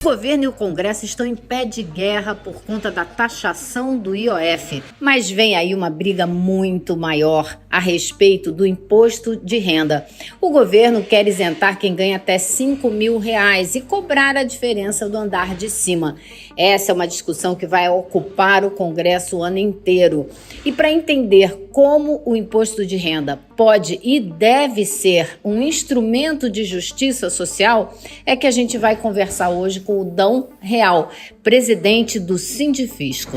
O governo e o Congresso estão em pé de guerra por conta da taxação do IOF, mas vem aí uma briga muito maior a respeito do imposto de renda. O governo quer isentar quem ganha até R$ 5.000 e cobrar a diferença do andar de cima. Essa é uma discussão que vai ocupar o Congresso o ano inteiro. E para entender como o imposto de renda pode e deve ser um instrumento de justiça social, é que a gente vai conversar hoje com o Dão Real, presidente do Sindifisco.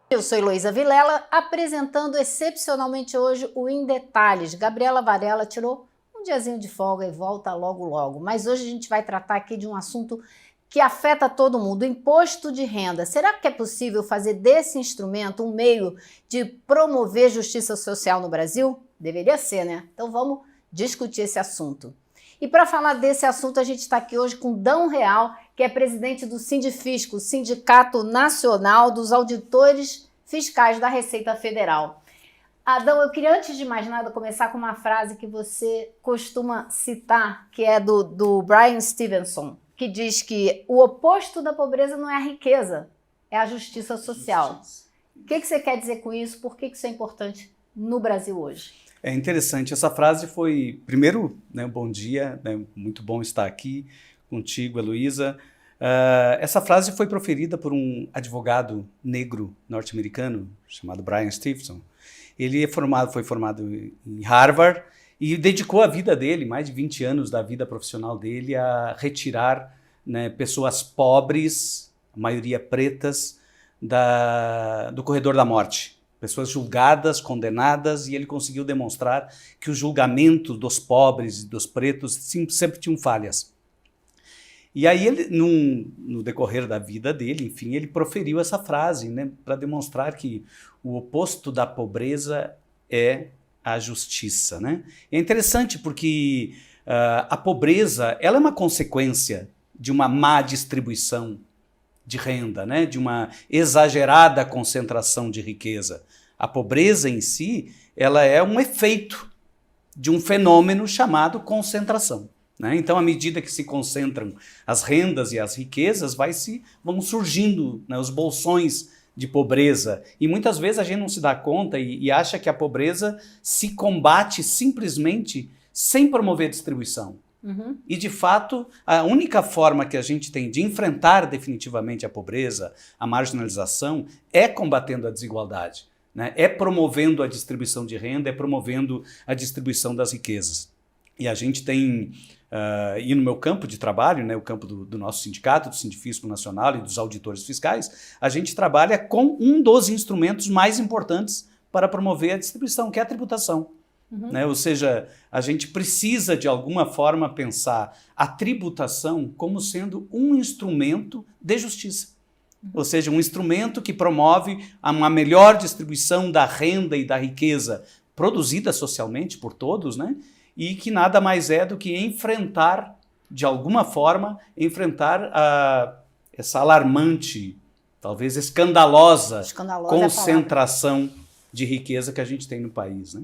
Eu sou Heloísa Vilela, apresentando excepcionalmente hoje o Em Detalhes. Gabriela Varela tirou um diazinho de folga e volta logo logo. Mas hoje a gente vai tratar aqui de um assunto que afeta todo mundo, o imposto de renda. Será que é possível fazer desse instrumento um meio de promover justiça social no Brasil? Deveria ser, né? Então vamos discutir esse assunto. E para falar desse assunto, a gente está aqui hoje com Dão Real, que é presidente do Sindifisco, Sindicato Nacional dos Auditores Fiscais da Receita Federal. Adão, eu queria, antes de mais nada, começar com uma frase que você costuma citar, que é do Bryan Stevenson, que diz que o oposto da pobreza não é a riqueza, é a justiça social. O que você quer dizer com isso? Por que isso é importante no Brasil hoje? É interessante, essa frase foi, primeiro, né, bom dia, né, muito bom estar aqui contigo, Heloísa. Essa frase foi proferida por um advogado negro norte-americano chamado Bryan Stevenson. Ele foi formado em Harvard e dedicou a vida dele, mais de 20 anos da vida profissional dele, a retirar, né, pessoas pobres, a maioria pretas, do corredor da morte. Pessoas julgadas, condenadas, e ele conseguiu demonstrar que o julgamento dos pobres e dos pretos sempre tinham falhas. E aí, ele, no decorrer da vida dele, enfim, ele proferiu essa frase, né, para demonstrar que o oposto da pobreza é a justiça, né? É interessante porque a pobreza, ela é uma consequência de uma má distribuição de renda, né? De uma exagerada concentração de riqueza. A pobreza em si, ela é um efeito de um fenômeno chamado concentração, né? Então, à medida que se concentram as rendas e as riquezas, vão surgindo, né, os bolsões de pobreza. E muitas vezes a gente não se dá conta e acha que a pobreza se combate simplesmente sem promover distribuição. Uhum. E, de fato, a única forma que a gente tem de enfrentar definitivamente a pobreza, a marginalização, é combatendo a desigualdade, né? É promovendo a distribuição de renda, é promovendo a distribuição das riquezas. E a gente tem, e no meu campo de trabalho, né, o campo do nosso sindicato, do Sindifisco Nacional e dos auditores fiscais, a gente trabalha com um dos instrumentos mais importantes para promover a distribuição, que é a tributação. Uhum. Né? Ou seja, a gente precisa de alguma forma pensar a tributação como sendo um instrumento de justiça. Uhum. Ou seja, um instrumento que promove uma melhor distribuição da renda e da riqueza produzida socialmente por todos, né? E que nada mais é do que enfrentar, de alguma forma, essa alarmante, talvez escandalosa concentração de riqueza que a gente tem no país, né?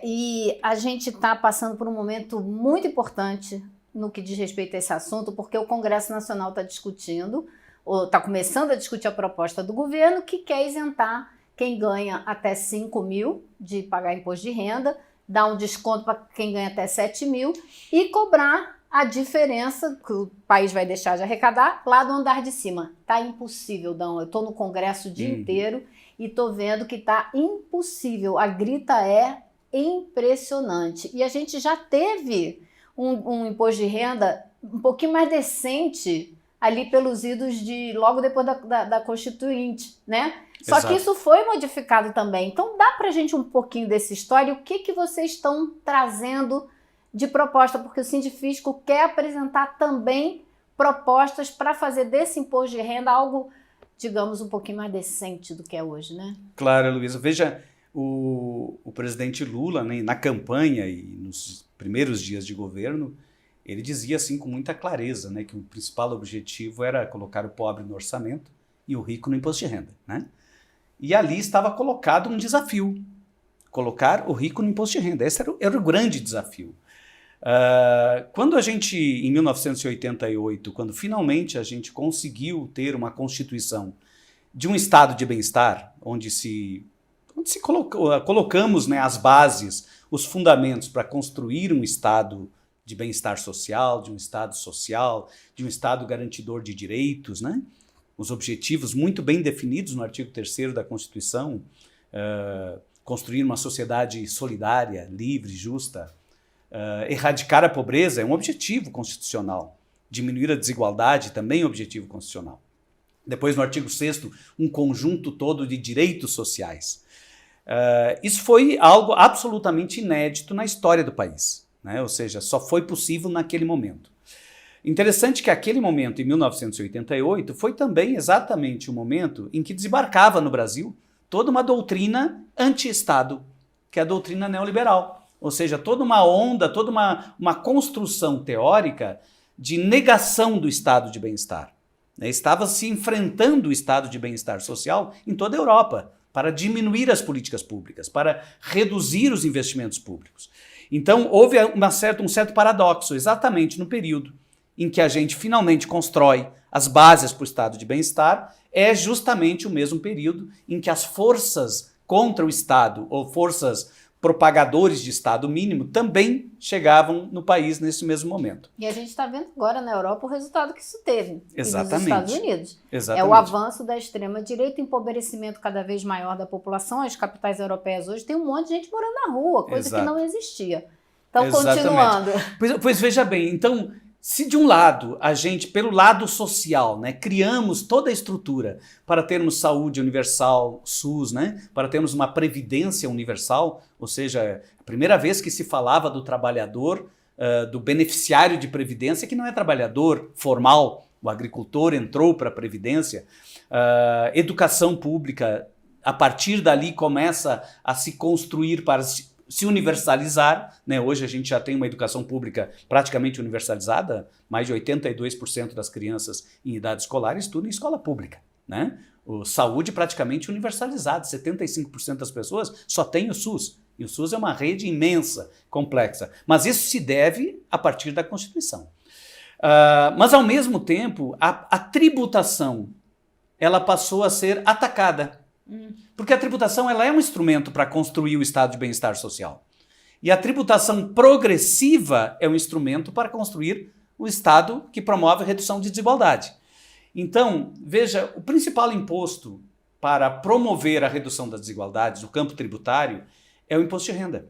E a gente está passando por um momento muito importante no que diz respeito a esse assunto, porque o Congresso Nacional está discutindo, ou está começando a discutir a proposta do governo que quer isentar quem ganha até 5 mil de pagar imposto de renda, dar um desconto para quem ganha até 7 mil e cobrar a diferença que o país vai deixar de arrecadar lá do andar de cima. Tá impossível, Dão. Eu estou no Congresso o dia inteiro e estou vendo que tá impossível. A grita é impressionante. E a gente já teve um imposto de renda um pouquinho mais decente ali pelos idos de logo depois da Constituinte, né? Só Exato. Que isso foi modificado também. Então dá pra gente um pouquinho dessa história. O que vocês estão trazendo de proposta? Porque o Sindifisco quer apresentar também propostas para fazer desse imposto de renda algo, digamos, um pouquinho mais decente do que é hoje, né? Claro, Luísa. Veja, o presidente Lula, né, na campanha e nos primeiros dias de governo, ele dizia assim com muita clareza, né, que o principal objetivo era colocar o pobre no orçamento e o rico no imposto de renda, né? E ali estava colocado um desafio, colocar o rico no imposto de renda. Esse era o grande desafio. Quando a gente, em 1988, quando finalmente a gente conseguiu ter uma Constituição de um estado de bem-estar, onde colocamos, né, as bases, os fundamentos para construir um estado de bem-estar social, de um estado social, de um estado garantidor de direitos, né? Os objetivos muito bem definidos no artigo 3º da Constituição, construir uma sociedade solidária, livre, justa, erradicar a pobreza é um objetivo constitucional, diminuir a desigualdade também é um objetivo constitucional. Depois, no artigo 6º, um conjunto todo de direitos sociais. Isso foi algo absolutamente inédito na história do país, né? Ou seja, só foi possível naquele momento. Interessante que aquele momento, em 1988, foi também exatamente o momento em que desembarcava no Brasil toda uma doutrina anti-Estado, que é a doutrina neoliberal. Ou seja, toda uma onda, toda uma construção teórica de negação do estado de bem-estar. Estava se enfrentando o estado de bem-estar social em toda a Europa, para diminuir as políticas públicas, para reduzir os investimentos públicos. Então, houve um certo paradoxo, exatamente no período em que a gente finalmente constrói as bases para o estado de bem-estar, é justamente o mesmo período em que as forças contra o Estado, ou forças propagadores de Estado mínimo, também chegavam no país nesse mesmo momento. E a gente está vendo agora na Europa o resultado que isso teve. Exatamente. E nos Estados Unidos. Exatamente. É o avanço da extrema-direita, o empobrecimento cada vez maior da população. As capitais europeias hoje tem um monte de gente morando na rua, coisa que não existia. Então, continuando. Pois veja bem, então, se de um lado, a gente, pelo lado social, né, criamos toda a estrutura para termos saúde universal, SUS, né, para termos uma previdência universal, ou seja, a primeira vez que se falava do trabalhador, do beneficiário de previdência, que não é trabalhador formal, o agricultor entrou para a previdência, educação pública, a partir dali começa a se construir para se universalizar, né? Hoje a gente já tem uma educação pública praticamente universalizada, mais de 82% das crianças em idade escolar estudam em escola pública, né? Saúde praticamente universalizada, 75% das pessoas só tem o SUS, e o SUS é uma rede imensa, complexa, mas isso se deve a partir da Constituição. Mas ao mesmo tempo, a tributação, ela passou a ser atacada. Porque a tributação ela é um instrumento para construir o estado de bem-estar social. E a tributação progressiva é um instrumento para construir o estado que promove a redução de desigualdade. Então, veja, o principal imposto para promover a redução das desigualdades no campo tributário é o imposto de renda.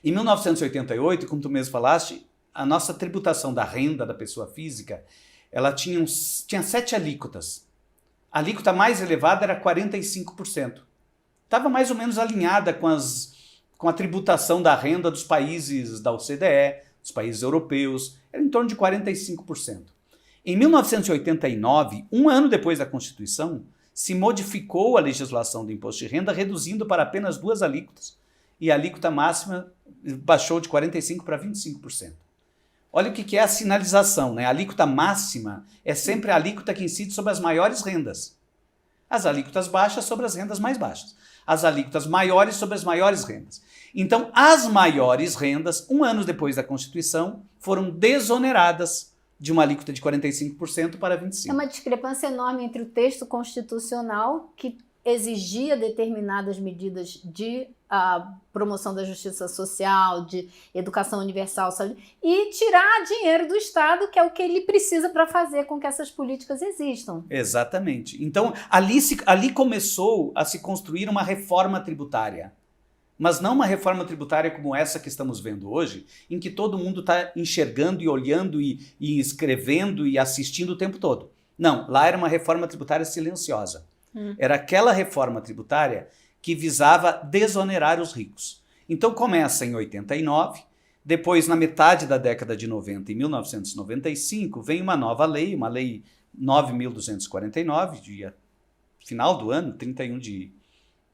Em 1988, como tu mesmo falaste, a nossa tributação da renda da pessoa física, ela tinha 7 alíquotas. A alíquota mais elevada era 45%. Estava mais ou menos alinhada com a tributação da renda dos países da OCDE, dos países europeus, era em torno de 45%. Em 1989, um ano depois da Constituição, se modificou a legislação do imposto de renda, reduzindo para apenas 2 alíquotas, e a alíquota máxima baixou de 45% para 25%. Olha o que é a sinalização, né? A alíquota máxima é sempre a alíquota que incide sobre as maiores rendas. As alíquotas baixas sobre as rendas mais baixas. As alíquotas maiores sobre as maiores rendas. Então, as maiores rendas, um ano depois da Constituição, foram desoneradas de uma alíquota de 45% para 25%. É uma discrepância enorme entre o texto constitucional, que exigia determinadas medidas de promoção da justiça social, de educação universal, saúde, e tirar dinheiro do Estado, que é o que ele precisa para fazer com que essas políticas existam. Exatamente. Então, ali começou a se construir uma reforma tributária. Mas não uma reforma tributária como essa que estamos vendo hoje, em que todo mundo está enxergando e olhando e escrevendo e assistindo o tempo todo. Não, lá era uma reforma tributária silenciosa. Era aquela reforma tributária que visava desonerar os ricos. Então começa em 89, depois na metade da década de 90, em 1995, vem uma nova lei, uma lei 9.249, dia final do ano, 31 de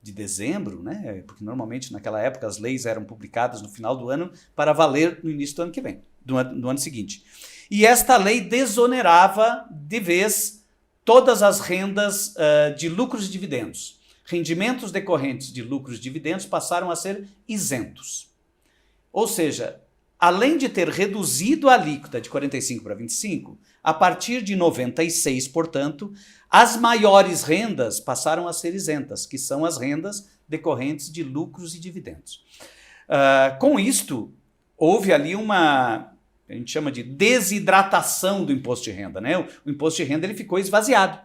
dezembro, né? Porque normalmente naquela época as leis eram publicadas no final do ano para valer no início do ano que vem, do ano seguinte. E esta lei desonerava de vez todas as rendas de lucros e dividendos. Rendimentos decorrentes de lucros e dividendos passaram a ser isentos. Ou seja, além de ter reduzido a alíquota de 45 para 25, a partir de 96, portanto, as maiores rendas passaram a ser isentas, que são as rendas decorrentes de lucros e dividendos. Com isto, houve ali a gente chama de desidratação do imposto de renda, né? O imposto de renda ele ficou esvaziado,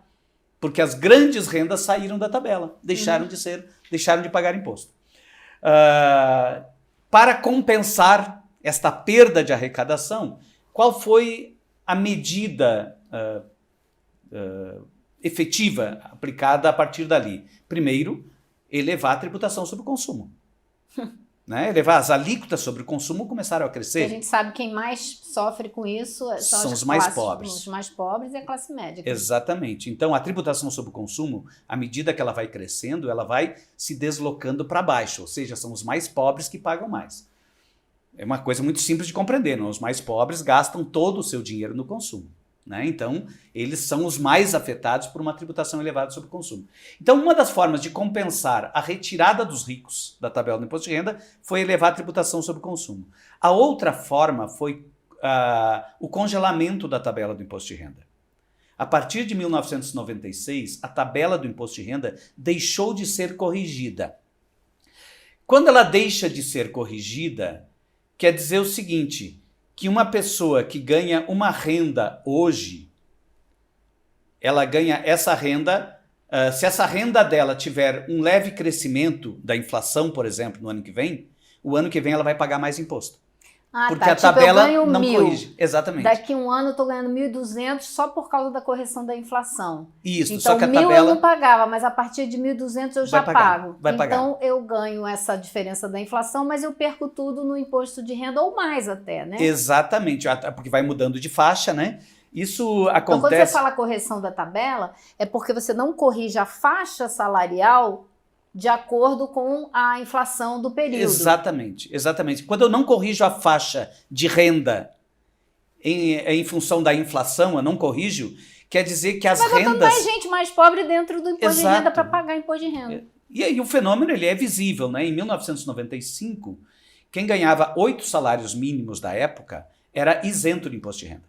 porque as grandes rendas saíram da tabela, deixaram de pagar imposto. Para compensar esta perda de arrecadação, qual foi a medida efetiva aplicada a partir dali? Primeiro, elevar a tributação sobre o consumo. Né? Elevar as alíquotas sobre o consumo começaram a crescer. Porque a gente sabe que quem mais sofre com isso são os mais pobres. Os mais pobres e a classe média. Exatamente. Então, a tributação sobre o consumo, à medida que ela vai crescendo, ela vai se deslocando para baixo, ou seja, são os mais pobres que pagam mais. É uma coisa muito simples de compreender, não? Os mais pobres gastam todo o seu dinheiro no consumo. Né? Então, eles são os mais afetados por uma tributação elevada sobre o consumo. Então, uma das formas de compensar a retirada dos ricos da tabela do imposto de renda foi elevar a tributação sobre o consumo. A outra forma foi o congelamento da tabela do imposto de renda. A partir de 1996, a tabela do imposto de renda deixou de ser corrigida. Quando ela deixa de ser corrigida, quer dizer o seguinte, que uma pessoa que ganha uma renda hoje, ela ganha essa renda, se essa renda dela tiver um leve crescimento da inflação, por exemplo, no ano que vem, o ano que vem ela vai pagar mais imposto. Porque a tabela não corrige. Exatamente. Daqui um ano eu estou ganhando 1.200 só por causa da correção da inflação. Isso, então, só que a 1.000 tabela... eu não pagava, mas a partir de 1.200 eu já pago. Vai pagar. Então eu ganho essa diferença da inflação, mas eu perco tudo no imposto de renda ou mais até, né? Exatamente, porque vai mudando de faixa, né? Isso acontece... Então quando você fala correção da tabela, é porque você não corrige a faixa salarial de acordo com a inflação do período. Exatamente, exatamente. Quando eu não corrijo a faixa de renda em função da inflação, eu não corrijo, quer dizer que as rendas... Vai botando mais gente mais pobre dentro do imposto de renda para pagar imposto de renda. E aí o fenômeno ele é visível, né? Em 1995, quem ganhava 8 salários mínimos da época era isento de imposto de renda.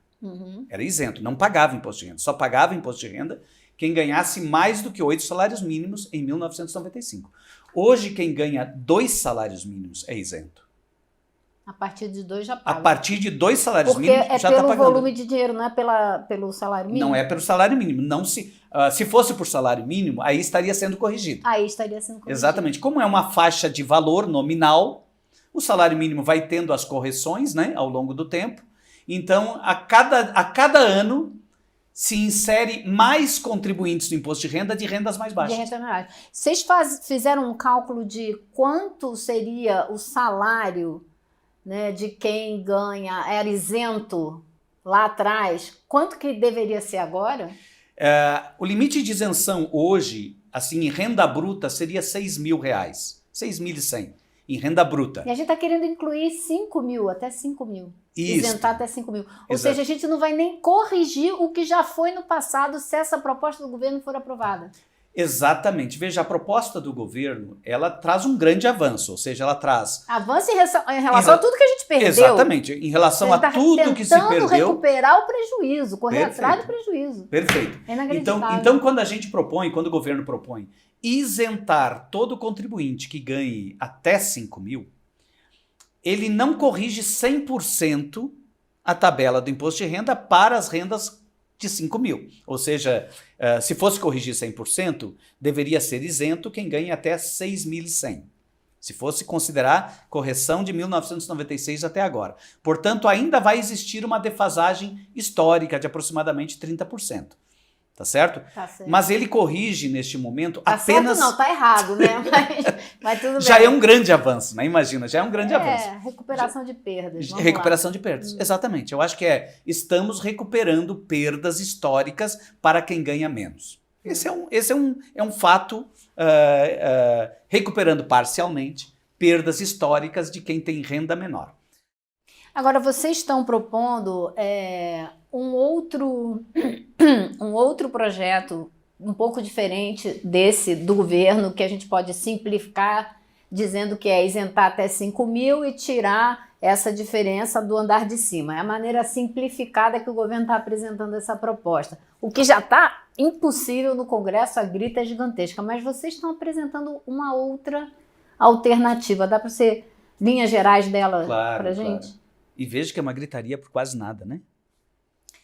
Era isento, não pagava imposto de renda, só pagava imposto de renda quem ganhasse mais do que 8 salários mínimos em 1995. Hoje, quem ganha 2 salários mínimos é isento. A partir de 2 já paga. A partir de 2 salários porque mínimos já está pagando. Porque é pelo volume de dinheiro, não é pelo salário mínimo? Não é pelo salário mínimo. Não se fosse por salário mínimo, aí estaria sendo corrigido. Aí estaria sendo corrigido. Exatamente. Como é uma faixa de valor nominal, o salário mínimo vai tendo as correções, né, ao longo do tempo. Então, a cada ano se insere mais contribuintes do imposto de rendas mais baixas. De renda mais baixa. Vocês fizeram um cálculo de quanto seria o salário, né, de quem era isento lá atrás? Quanto que deveria ser agora? O limite de isenção hoje, assim, em renda bruta, seria R$6.000. 6.100 em renda bruta. E a gente está querendo incluir 5.000, até 5.000. Isso. Isentar até 5.000. Ou Exato. seja, a gente não vai nem corrigir o que já foi no passado se essa proposta do governo for aprovada. Exatamente. Veja, a proposta do governo, ela traz um grande avanço, ou seja, ela traz... Avanço em relação a tudo que a gente perdeu. Exatamente. Em relação a tudo que se perdeu... tentando recuperar o prejuízo, correr atrás do prejuízo. Perfeito. É inacreditável. Então, quando o governo propõe isentar todo contribuinte que ganhe até 5.000, ele não corrige 100% a tabela do imposto de renda para as rendas de 5.000. Ou seja, se fosse corrigir 100%, deveria ser isento quem ganha até 6.100. Se fosse considerar correção de 1996 até agora. Portanto, ainda vai existir uma defasagem histórica de aproximadamente 30%. Tá certo? Tá certo. Mas ele corrige neste momento tá apenas... Certo não, tá errado, né? Mas tudo bem. Já é um grande avanço, né? Imagina, já é um grande avanço. Recuperação de perdas. Recuperação de perdas, exatamente. Eu acho que estamos recuperando perdas históricas para quem ganha menos. Esse é um fato, recuperando parcialmente perdas históricas de quem tem renda menor. Agora, vocês estão propondo um outro projeto um pouco diferente desse do governo, que a gente pode simplificar, dizendo que é isentar até 5 mil e tirar essa diferença do andar de cima. É a maneira simplificada que o governo está apresentando essa proposta. O que já está impossível no Congresso, a grita é gigantesca, mas vocês estão apresentando uma outra alternativa. Dá para ser linhas gerais dela para a gente? Claro. E veja que é uma gritaria por quase nada, né?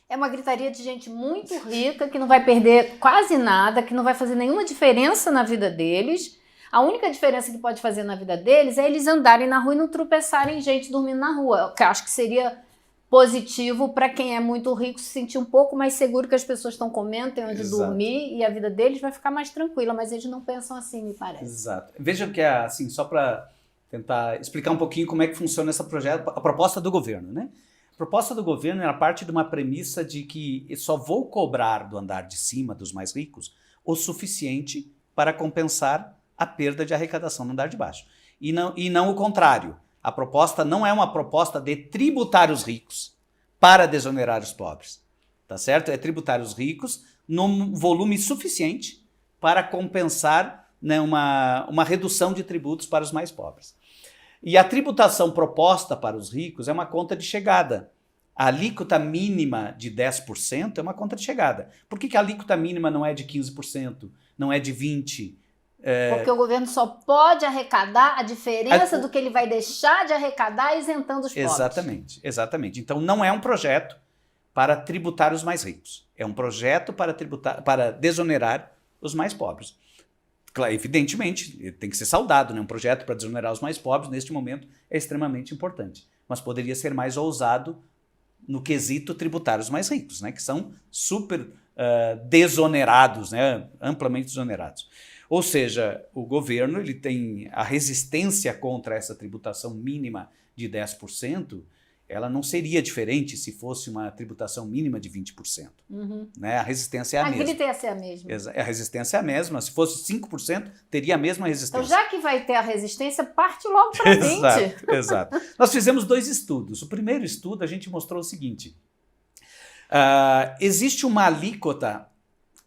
É uma gritaria de gente muito rica, que não vai perder quase nada, que não vai fazer nenhuma diferença na vida deles. A única diferença que pode fazer na vida deles é eles andarem na rua e não tropeçarem gente dormindo na rua. Que eu acho que seria positivo para quem é muito rico se sentir um pouco mais seguro que as pessoas estão comendo, tem onde dormir e a vida deles vai ficar mais tranquila. Mas eles não pensam assim, me parece. Exato. Veja que é assim, só para tentar explicar um pouquinho como é que funciona essa a proposta do governo, né? A proposta do governo era parte de uma premissa de que eu só vou cobrar do andar de cima, dos mais ricos, o suficiente para compensar a perda de arrecadação no andar de baixo. E não o contrário. A proposta não é uma proposta de tributar os ricos para desonerar os pobres. Tá certo? É tributar os ricos num volume suficiente para compensar, né, uma redução de tributos para os mais pobres. E a tributação proposta para os ricos é uma conta de chegada. A alíquota mínima de 10% é uma conta de chegada. Por que a alíquota mínima não é de 15%, não é de 20%? Porque o governo só pode arrecadar a diferença do que ele vai deixar de arrecadar isentando os pobres. Exatamente. Então não é um projeto para tributar os mais ricos. É um projeto para desonerar os mais pobres. Claro, evidentemente, tem que ser saudado, né? Um projeto para desonerar os mais pobres, neste momento, é extremamente importante. Mas poderia ser mais ousado no quesito tributar os mais ricos, né? Que são super desonerados, né? Amplamente desonerados. Ou seja, o governo ele tem a resistência contra essa tributação mínima de 10%, ela não seria diferente se fosse uma tributação mínima de 20%. Né? A resistência é a mesma. A grita ia ser a mesma. A resistência é a mesma. Se fosse 5%, teria a mesma resistência. Então, já que vai ter a resistência, parte logo para 20%. Exato. Nós fizemos 2 estudos. O primeiro estudo, a gente mostrou o seguinte. Existe uma alíquota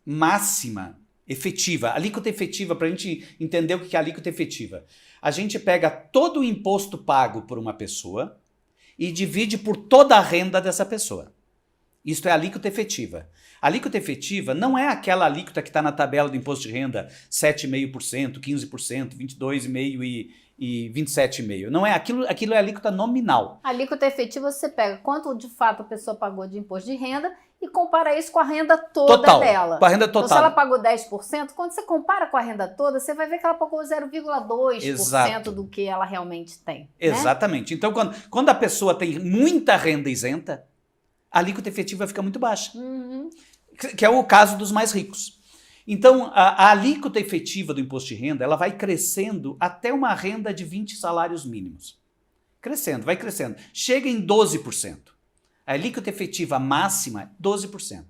máxima efetiva. Alíquota efetiva, para a gente entender o que é alíquota efetiva. A gente pega todo o imposto pago por uma pessoa e divide por toda a renda dessa pessoa. Isto é alíquota efetiva. A alíquota efetiva não é aquela alíquota que está na tabela do imposto de renda, 7,5%, 15%, 22,5% e 27,5%. Não é aquilo é alíquota nominal. A alíquota efetiva você pega quanto de fato a pessoa pagou de imposto de renda e compara isso com a renda toda dela. Com a renda total. Então, se ela pagou 10%, quando você compara com a renda toda, você vai ver que ela pagou 0,2% do que ela realmente tem. Exatamente. Né? Então, quando a pessoa tem muita renda isenta, a alíquota efetiva fica muito baixa. Que é o caso dos mais ricos. Então, a alíquota efetiva do imposto de renda, ela vai crescendo até uma renda de 20 salários mínimos. Crescendo, vai crescendo. Chega em 12%. A alíquota efetiva máxima é 12%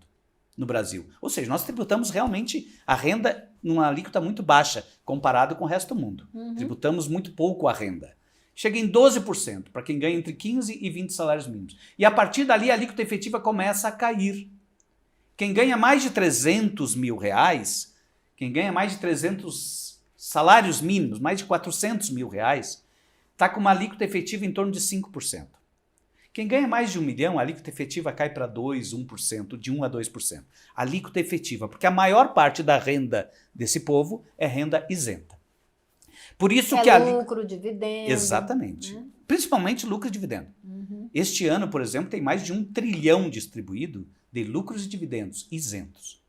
no Brasil. Ou seja, nós tributamos realmente a renda numa alíquota muito baixa comparado com o resto do mundo. Tributamos muito pouco a renda. Chega em 12% para quem ganha entre 15 e 20 salários mínimos. E a partir dali a alíquota efetiva começa a cair. Quem ganha mais de 300 mil reais, quem ganha mais de 300 salários mínimos, mais de 400 mil reais, está com uma alíquota efetiva em torno de 5%. Quem ganha mais de 1 milhão, a alíquota efetiva cai para 2%, 1%, de 1% a 2%. Alíquota efetiva, porque a maior parte da renda desse povo é renda isenta. Por isso que lucro, dividendo. Exatamente. Principalmente lucro e dividendo. Este ano, por exemplo, tem mais de 1 trilhão distribuído de lucros e dividendos isentos.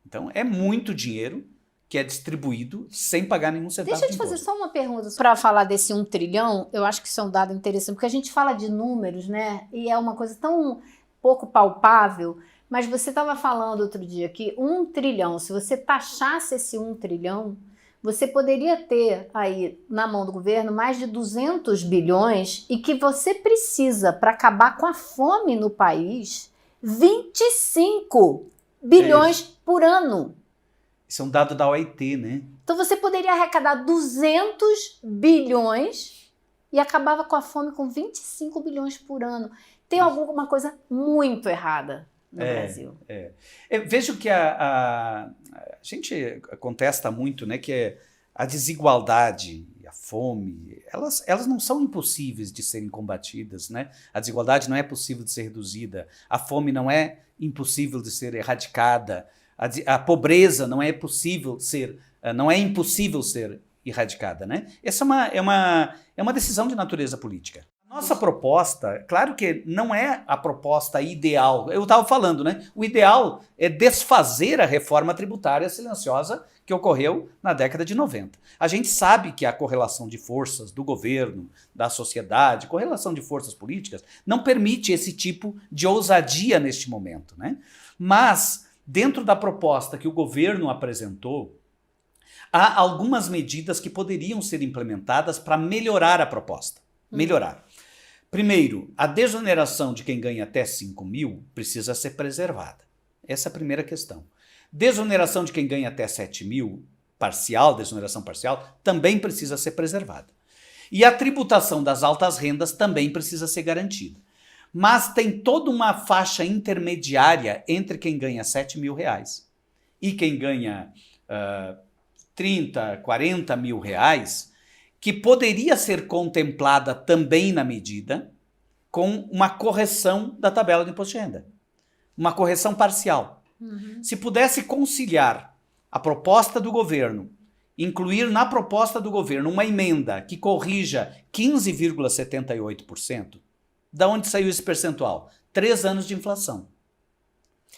Então, é muito dinheiro que é distribuído sem pagar nenhum centavo de imposto. Deixa eu te fazer só uma pergunta. Para falar desse 1 trilhão, eu acho que isso é um dado interessante, porque a gente fala de números, né? E é uma coisa tão pouco palpável, mas você estava falando outro dia que 1 trilhão, se você taxasse esse 1 trilhão, você poderia ter aí na mão do governo mais de 200 bilhões e que você precisa, para acabar com a fome no país, 25 bilhões por ano. Isso é um dado da OIT, né? Então você poderia arrecadar 200 bilhões e acabava com a fome com 25 bilhões por ano. Tem alguma coisa muito errada no Brasil. Vejo que a gente contesta muito, né, que a desigualdade e a fome, elas não são impossíveis de serem combatidas, né? A desigualdade não é possível de ser reduzida, a fome não é impossível de ser erradicada, a pobreza não é impossível ser erradicada, né? Essa é uma decisão de natureza política. Nossa proposta, claro que não é a proposta ideal. Eu estava falando, né? O ideal é desfazer a reforma tributária silenciosa que ocorreu na década de 90. A gente sabe que a correlação de forças do governo, da sociedade, correlação de forças políticas, não permite esse tipo de ousadia neste momento, né? Mas, dentro da proposta que o governo apresentou, há algumas medidas que poderiam ser implementadas para melhorar a proposta. Melhorar. Primeiro, a desoneração de quem ganha até 5 mil precisa ser preservada. Essa é a primeira questão. Desoneração de quem ganha até 7 mil, desoneração parcial, também precisa ser preservada. E a tributação das altas rendas também precisa ser garantida. Mas tem toda uma faixa intermediária entre quem ganha 7 mil reais e quem ganha 30, 40 mil reais, que poderia ser contemplada também na medida com uma correção da tabela de imposto de renda. Uma correção parcial. Se pudesse conciliar a proposta do governo, incluir na proposta do governo uma emenda que corrija 15,78%, da onde saiu esse percentual? 3 anos de inflação.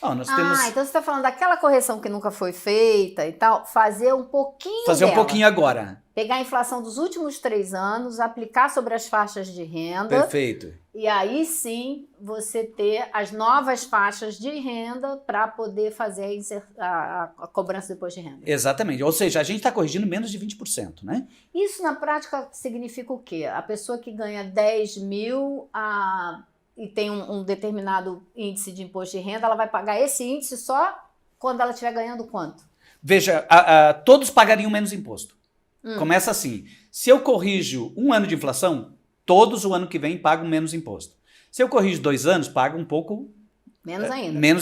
Então você está falando daquela correção que nunca foi feita e tal, fazer um pouquinho um pouquinho agora. Pegar a inflação dos últimos 3 anos, aplicar sobre as faixas de renda. Perfeito. E aí sim você ter as novas faixas de renda para poder fazer a cobrança do imposto de renda. Exatamente. Ou seja, a gente está corrigindo menos de 20%, né? Isso na prática significa o quê? A pessoa que ganha 10 mil e tem um determinado índice de imposto de renda, ela vai pagar esse índice só quando ela estiver ganhando quanto? Veja, todos pagariam menos imposto. Começa assim, se eu corrijo 1 ano de inflação, todos o ano que vem pagam menos imposto. Se eu corrijo 2 anos, pagam um pouco... Menos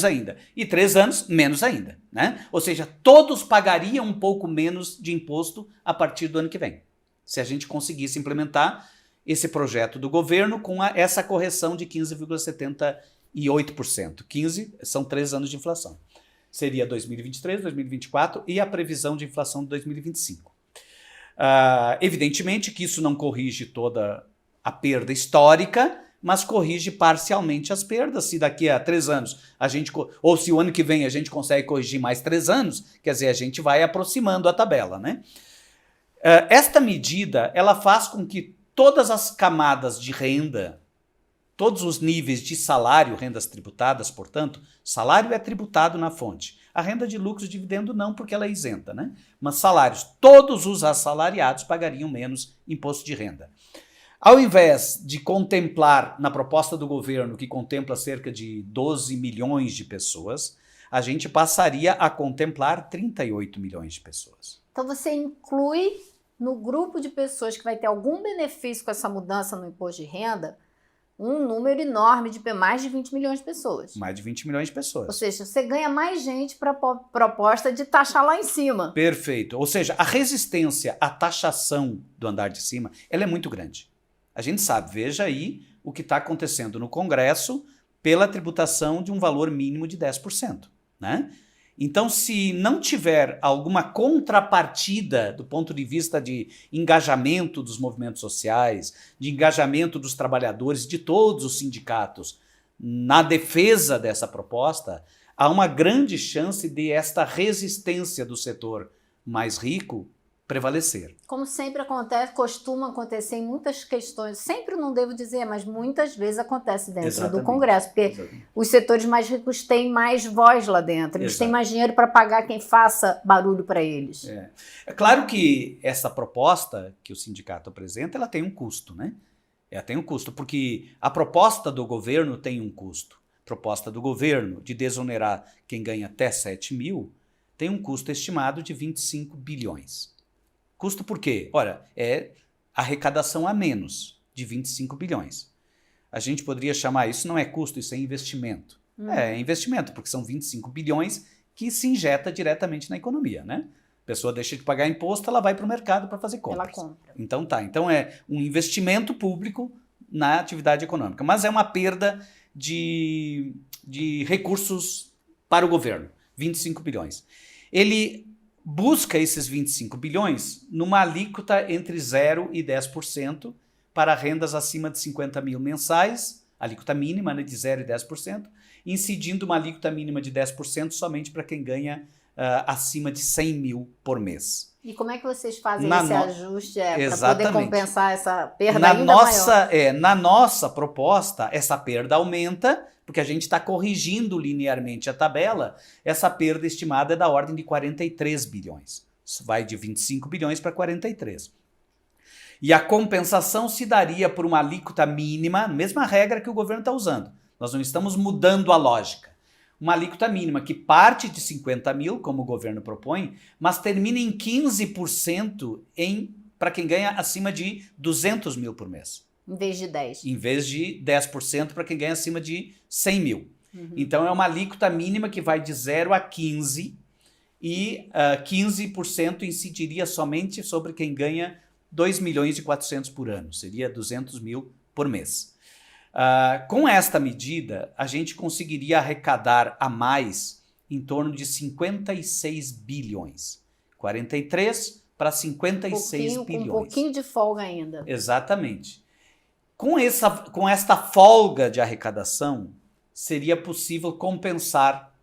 ainda. E 3 anos, menos ainda, né? Ou seja, todos pagariam um pouco menos de imposto a partir do ano que vem. Se a gente conseguisse implementar esse projeto do governo com essa correção de 15,78%. 15 são 3 anos de inflação. Seria 2023, 2024 e a previsão de inflação de 2025. Evidentemente que isso não corrige toda a perda histórica, mas corrige parcialmente as perdas. Se daqui a 3 anos ou se o ano que vem a gente consegue corrigir mais 3 anos, quer dizer, a gente vai aproximando a tabela, né? Esta medida, ela faz com que todas as camadas de renda, todos os níveis de salário, rendas tributadas, portanto, salário é tributado na fonte. A renda de lucros e dividendo não, porque ela é isenta, né? Mas salários, todos os assalariados pagariam menos imposto de renda. Ao invés de contemplar, na proposta do governo, que contempla cerca de 12 milhões de pessoas, a gente passaria a contemplar 38 milhões de pessoas. Então você inclui no grupo de pessoas que vai ter algum benefício com essa mudança no imposto de renda, um número enorme de mais de 20 milhões de pessoas. Mais de 20 milhões de pessoas. Ou seja, você ganha mais gente para a proposta de taxar lá em cima. Perfeito. Ou seja, a resistência à taxação do andar de cima, ela é muito grande. A gente sabe, veja aí o que está acontecendo no Congresso pela tributação de um valor mínimo de 10%, né? Então, se não tiver alguma contrapartida do ponto de vista de engajamento dos movimentos sociais, de engajamento dos trabalhadores, de todos os sindicatos, na defesa dessa proposta, há uma grande chance de esta resistência do setor mais rico prevalecer. Como sempre acontece, costuma acontecer em muitas questões, sempre não devo dizer, mas muitas vezes acontece dentro do Congresso, porque os setores mais ricos têm mais voz lá dentro, eles têm mais dinheiro para pagar quem faça barulho para eles. É claro que essa proposta que o sindicato apresenta, ela tem um custo, né? Ela tem um custo, porque a proposta do governo tem um custo. A proposta do governo de desonerar quem ganha até 7 mil tem um custo estimado de 25 bilhões. Custo por quê? Ora, é arrecadação a menos. de 25 bilhões. A gente poderia chamar isso não é custo, isso é investimento. É investimento, porque são 25 bilhões que se injeta diretamente na economia, né? A pessoa deixa de pagar imposto, ela vai para o mercado para fazer compras. Ela compra. Então tá, então é um investimento público na atividade econômica, mas é uma perda de recursos para o governo, 25 bilhões. Ele busca esses 25 bilhões numa alíquota entre 0% e 10% para rendas acima de 50 mil mensais, alíquota mínima, né, de 0% e 10%, incidindo uma alíquota mínima de 10% somente para quem ganha acima de 100 mil por mês. E como é que vocês fazem esse ajuste para poder compensar essa perda na ainda nossa, maior? Na nossa proposta, essa perda aumenta, porque a gente está corrigindo linearmente a tabela, essa perda estimada é da ordem de 43 bilhões. Isso vai de 25 bilhões para 43. E a compensação se daria por uma alíquota mínima, mesma regra que o governo está usando. Nós não estamos mudando a lógica. Uma alíquota mínima que parte de 50 mil, como o governo propõe, mas termina em 15% para quem ganha acima de 200 mil por mês. Em vez de 10%. Em vez de 10% para quem ganha acima de 100 mil. Então é uma alíquota mínima que vai de 0 a 15% e 15% incidiria somente sobre quem ganha 2 milhões e 400 por ano. Seria 200 mil por mês. Com esta medida, a gente conseguiria arrecadar a mais em torno de 56 bilhões. 43 para 56 bilhões. Com um pouquinho de folga ainda. Exatamente. Com esta folga de arrecadação, seria possível compensar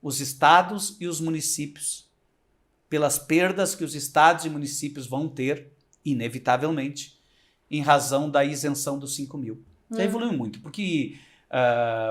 os estados e os municípios pelas perdas que os estados e municípios vão ter, inevitavelmente, em razão da isenção dos 5 mil. Já evoluiu muito, porque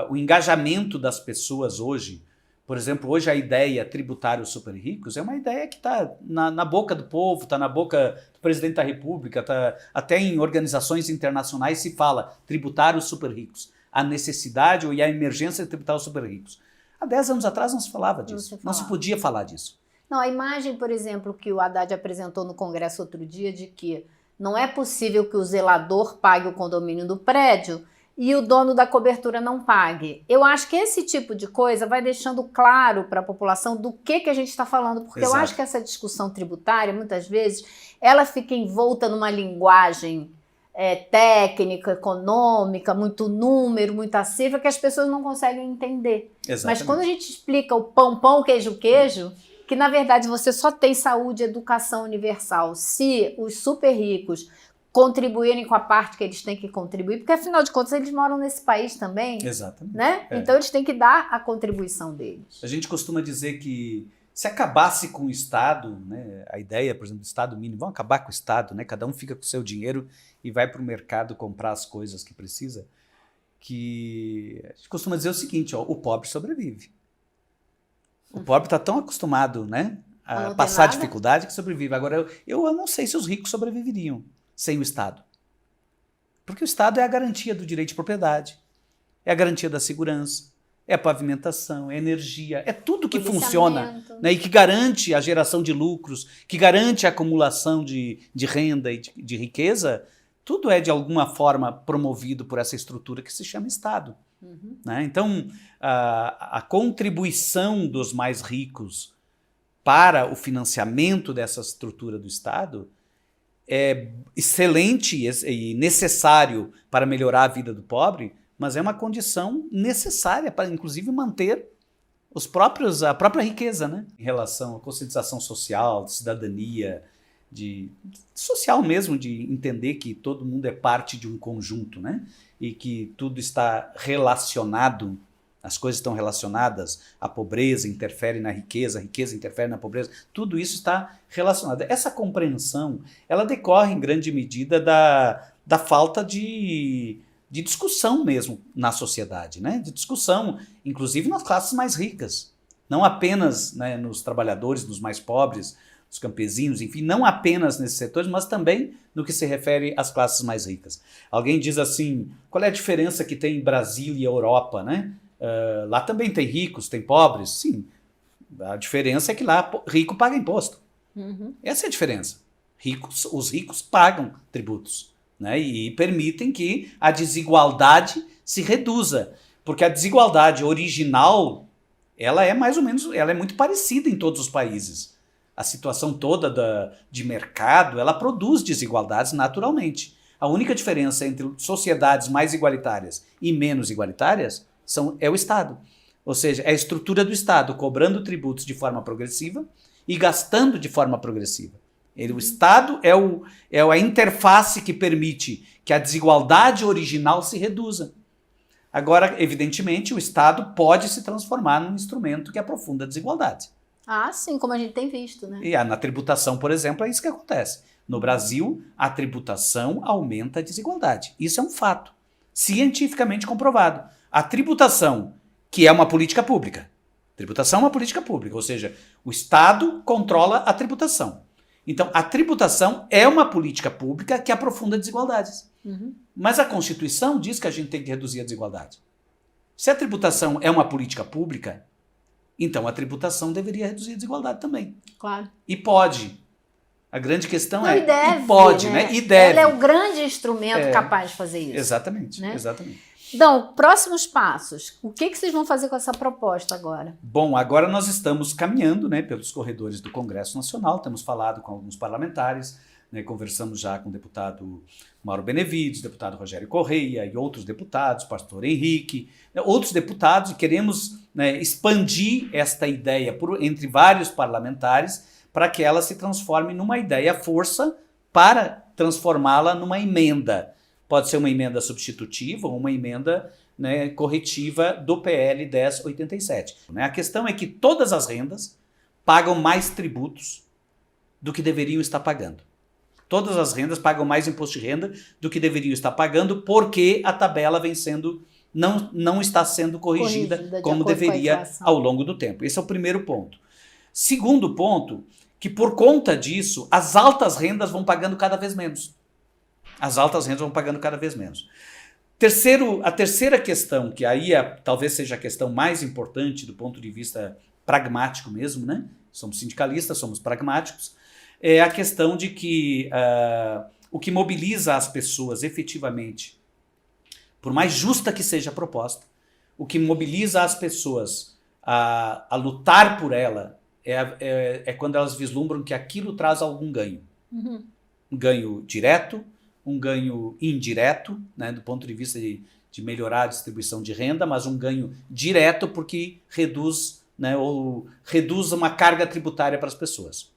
o engajamento das pessoas hoje, por exemplo, hoje a ideia tributária os super ricos é uma ideia que está na boca do povo, está na boca do presidente da República, até em organizações internacionais se fala tributar os super ricos, a necessidade e a emergência de tributar os super ricos. Há 10 anos atrás não se falava disso, não se podia falar disso. Não, a imagem, por exemplo, que o Haddad apresentou no Congresso outro dia de que não é possível que o zelador pague o condomínio do prédio e o dono da cobertura não pague. Eu acho que esse tipo de coisa vai deixando claro para a população do que a gente está falando, porque Exato. Eu acho que essa discussão tributária, muitas vezes, ela fica envolta numa linguagem técnica, econômica, muito número, muita cifra, que as pessoas não conseguem entender. Exatamente. Mas quando a gente explica o pão, queijo, que na verdade você só tem saúde e educação universal se os super ricos contribuírem com a parte que eles têm que contribuir, porque afinal de contas eles moram nesse país também. Exatamente. Né? Então eles têm que dar a contribuição deles. A gente costuma dizer que se acabasse com o Estado, né, a ideia, por exemplo, do Estado mínimo, vamos acabar com o Estado, né, cada um fica com o seu dinheiro e vai para o mercado comprar as coisas que precisa, que a gente costuma dizer o seguinte, ó, o pobre sobrevive. O pobre está tão acostumado, né, a passar dificuldade que sobrevive. Agora, eu não sei se os ricos sobreviveriam sem o Estado. Porque o Estado é a garantia do direito de propriedade, é a garantia da segurança, é a pavimentação, é a energia, é tudo que funciona, né, e que garante a geração de lucros, que garante a acumulação de renda e de riqueza, tudo é de alguma forma promovido por essa estrutura que se chama Estado. Né? Então, a contribuição dos mais ricos para o financiamento dessa estrutura do Estado é excelente e necessário para melhorar a vida do pobre, mas é uma condição necessária para, inclusive, manter a própria riqueza, né? Em relação à conscientização social, de cidadania, social mesmo, de entender que todo mundo é parte de um conjunto, né? E que tudo está relacionado, as coisas estão relacionadas, a pobreza interfere na riqueza, a riqueza interfere na pobreza, tudo isso está relacionado. Essa compreensão, ela decorre em grande medida da falta de discussão mesmo na sociedade, né? De discussão, inclusive nas classes mais ricas, não apenas, né, nos trabalhadores, nos mais pobres, os campesinos, enfim, não apenas nesses setores, mas também no que se refere às classes mais ricas. Alguém diz assim, qual é a diferença que tem Brasil e Europa, né? Lá também tem ricos, tem pobres, sim. A diferença é que lá rico paga imposto. Essa é a diferença. Os ricos pagam tributos. né? E permitem que a desigualdade se reduza. Porque a desigualdade original, ela é mais ou menos, ela é muito parecida em todos os países. A situação toda de mercado, ela produz desigualdades naturalmente. A única diferença entre sociedades mais igualitárias e menos igualitárias é o Estado. Ou seja, é a estrutura do Estado cobrando tributos de forma progressiva e gastando de forma progressiva. O Estado é a interface que permite que a desigualdade original se reduza. Agora, evidentemente, o Estado pode se transformar num instrumento que aprofunda a desigualdade. Ah, sim, como a gente tem visto, né? E na tributação, por exemplo, é isso que acontece. No Brasil, a tributação aumenta a desigualdade. Isso é um fato, cientificamente comprovado. A tributação, que é uma política pública. Tributação é uma política pública, ou seja, o Estado controla a tributação. Então, a tributação é uma política pública que aprofunda desigualdades. Mas a Constituição diz que a gente tem que reduzir a desigualdade. Se a tributação é uma política pública, então a tributação deveria reduzir a desigualdade também. Claro. E pode. A grande questão e deve, e pode, né? E deve. Ela é o grande instrumento capaz de fazer isso. Exatamente, né? Exatamente. Então, próximos passos. O que vocês vão fazer com essa proposta agora? Bom, agora nós estamos caminhando, né, pelos corredores do Congresso Nacional, temos falado com alguns parlamentares, né, conversamos já com o deputado Mauro Benevides, deputado Rogério Correia e outros deputados, pastor Henrique, outros deputados, e queremos, né, expandir esta ideia entre vários parlamentares para que ela se transforme numa ideia força para transformá-la numa emenda. Pode ser uma emenda substitutiva ou uma emenda, né, corretiva do PL 1087. A questão é que todas as rendas pagam mais tributos do que deveriam estar pagando. Todas as rendas pagam mais imposto de renda do que deveriam estar pagando, porque a tabela vem sendo, não está sendo corrigida como deveria ao longo do tempo. Esse é o primeiro ponto. Segundo ponto, que por conta disso, as altas rendas vão pagando cada vez menos. As altas rendas vão pagando cada vez menos. A terceira questão, que aí talvez seja a questão mais importante do ponto de vista pragmático mesmo, né? Somos sindicalistas, somos pragmáticos, é a questão de que o que mobiliza as pessoas efetivamente, por mais justa que seja a proposta, o que mobiliza as pessoas a lutar por ela é quando elas vislumbram que aquilo traz algum ganho. Um ganho direto, um ganho indireto, né, do ponto de vista de melhorar a distribuição de renda, mas um ganho direto porque reduz, né, ou reduz uma carga tributária para as pessoas.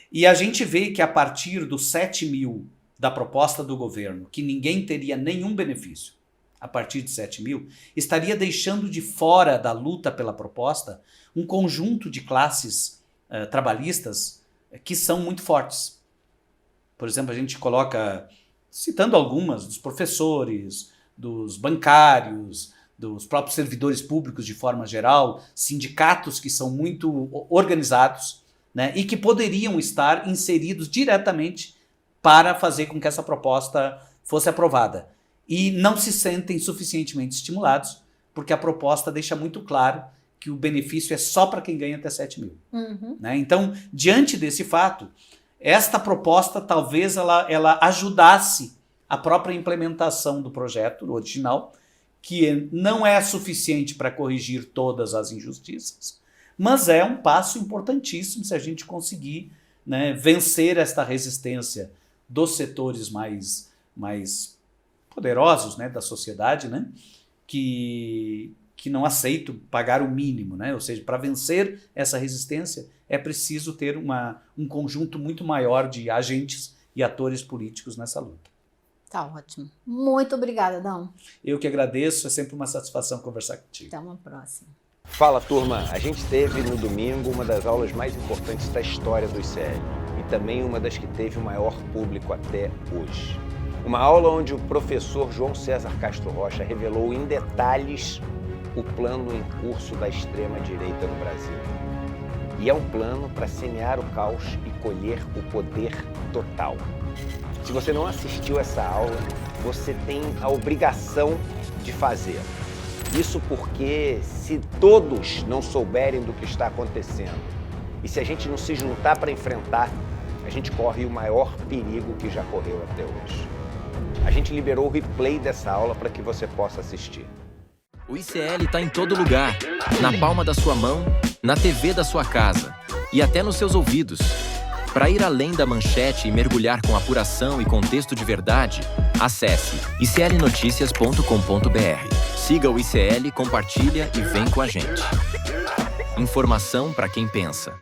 E a gente vê que a partir dos 7 mil da proposta do governo, que ninguém teria nenhum benefício, a partir de 7 mil, estaria deixando de fora da luta pela proposta um conjunto de classes trabalhistas que são muito fortes. Por exemplo, a gente coloca, citando algumas, dos professores, dos bancários, dos próprios servidores públicos de forma geral, sindicatos que são muito organizados, né, e que poderiam estar inseridos diretamente para fazer com que essa proposta fosse aprovada. E não se sentem suficientemente estimulados, porque a proposta deixa muito claro que o benefício é só para quem ganha até 7 mil. Né? Então, diante desse fato, esta proposta talvez ela ajudasse a própria implementação do projeto original, que não é suficiente para corrigir todas as injustiças, mas é um passo importantíssimo se a gente conseguir, né, vencer esta resistência dos setores mais poderosos, né, da sociedade, né, que não aceitam pagar o mínimo. Né? Ou seja, para vencer essa resistência é preciso ter um conjunto muito maior de agentes e atores políticos nessa luta. Tá ótimo. Muito obrigada, Adão. Eu que agradeço, é sempre uma satisfação conversar contigo. Até uma próxima. Fala, turma! A gente teve no domingo uma das aulas mais importantes da história do ICL e também uma das que teve o maior público até hoje. Uma aula onde o professor João César Castro Rocha revelou em detalhes o plano em curso da extrema-direita no Brasil. E é um plano para semear o caos e colher o poder total. Se você não assistiu essa aula, você tem a obrigação de fazer. Isso porque se todos não souberem do que está acontecendo e se a gente não se juntar para enfrentar, a gente corre o maior perigo que já correu até hoje. A gente liberou o replay dessa aula para que você possa assistir. O ICL está em todo lugar, na palma da sua mão, na TV da sua casa e até nos seus ouvidos. Para ir além da manchete e mergulhar com apuração e contexto de verdade, acesse iclnoticias.com.br. Siga o ICL, compartilha e vem com a gente. Informação para quem pensa.